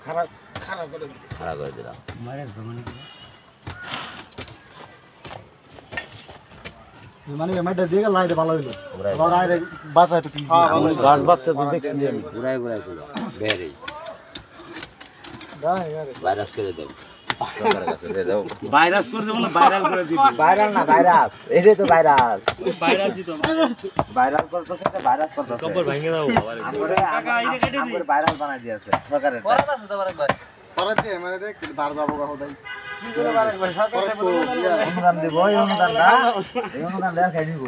খাড়া করে দিলাম মানে এমআইটা দিয়ে গেল লাইটে ভালো হইলো আর আরে বাঁচা একটু কি গাছ বাচ্চা তো দেখছি আমি ঘুরাই ঘুরাই পুরো বেরে ভাইরাস করে দাও ভাইরাস করে দেব না ভাইরাল করে দিবি ভাইরাল না ভাইরাস এটাই তো ভাইরাস ভাইরাসই তো ভাইরাল করতেছে এটা ভাইরাস করতেছে কবর ভাঙে দাও কাকা আইরে কেটে দি ভাইরাল বানাই দিয়েছে সরকারের পরাত আছে তো আরেকবার পরাত দিয়ে মানে দেখ বার যাবো গা হোদাই কি করে আরেকবার সরকার থেকে অনুদান দেব এই অনুদানটা এই অনুদান দেয়া খাই দিব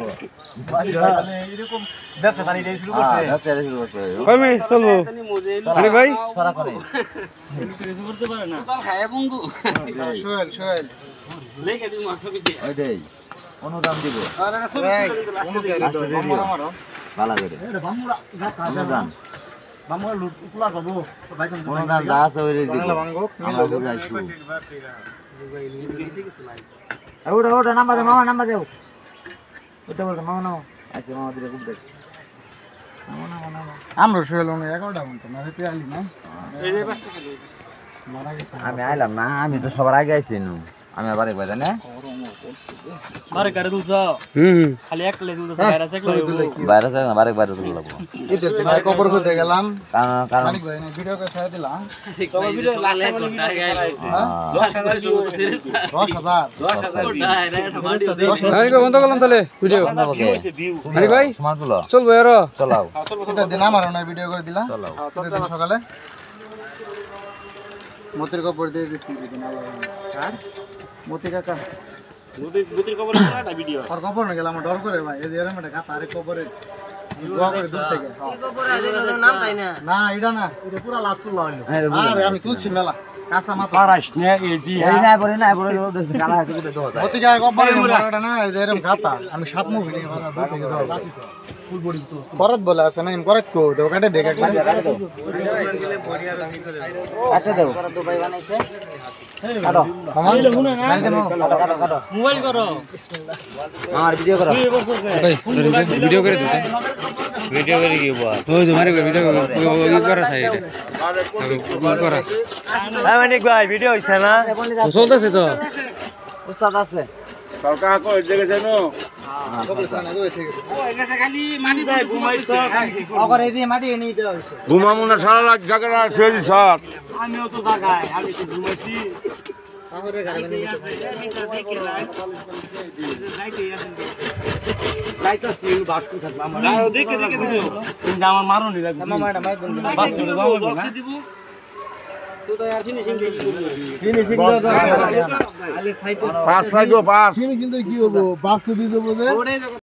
মানে এরকম ব্যবসা বাণিজ্য শুরু করছে ব্যবসা শুরু করছে কই মে চলবো আরে ভাই সরা করে কিছু করতে পারে না তোর খায় বন্ধু সোহেল লেখা দিমু আসবে কি ওইটাই অনুদান দিব আরে না সব মারো ভালো করে এ বামুরা গা অনুদান বামুরা লুট উপলা করব ভাইজান অনুদান যা আছে ওইরে দিব আমরা বুঝাইছি ওটা ওটা নাম্বার দে মামা নাম্বার দেও ওটা বল মামা নাও আচ্ছা মামা দিলে খুব দেখ আমরা সোহেল অনেক 11টা ঘন্টা না তুই আইলি না এই যে 5 টাকা লই মারা গেছে আমি আইলাম না আমি তো সবার আগে আইছি নু আমি আবার একবার জানে মারে গাড়ি তুলছ খালি এক লে তুলছ ভাইরাস এক লে বাইরে যায় না বারেক বাইরে তুলে লাগবো এটা ভাই কবর করতে গেলাম কারণ মালিক ভাই না ভিডিও করে ছাড় দিলাম তোমার ভিডিও লাস্ট টাইম ভিডিও গাইছে 10000 দিব তো ফেরেস্তা 10000 আরে বন্ধ করলাম তাহলে ভিডিও আরে ভাই সমান তুলো চলবো এর চলাও এটা দিন আমার না ভিডিও করে দিলা চলাও দিন সকালে মতির কবর দিয়ে দিছি দিন আর মতি কাকা মতির কবর না ভিডিও আর কবর না গেলাম ডর করে ভাই এই যে এরকম একটা গাতা আরে কবরে দোয়া করে দূর থেকে কবরে আইলে নাম তাই না না এটা না এটা পুরো লাস্ট তুলা হইলো আরে আমি তুলছি মেলা কাঁচা মাথা পারাস না এই জি এই না পরে কালা হাতে করে দাও মতি কাকা কবরে বড়টা না এই যে এরকম গাতা আমি সাপ মুভি নিয়ে ভাড়া দূর থেকে দাও ফুল বডি তো করত বলে আছে না এম করত কো দেও কাটে দেখ একবার একটা দাও দো ভাই বানাইছে কাটো কাটো মোবাইল করো আমার ভিডিও করো ভিডিও করে দিতে ভিডিও করে কি বল ওই যে মারি ভিডিও করা থাকে এটা করা হ্যাঁ মানিক ভাই ভিডিও হইছে না চলতেছে তো উস্তাদ আছে সরকার কো জায়গা জানো ঘুমামু না সারা রাত জায়গা ছেড়ে সব আমিও তো জাগায় আমি তো ঘুমাইছি আমার মারুনি পাঁচ 5 কিন্তু কি হবো বাক্স দিয়ে দেবো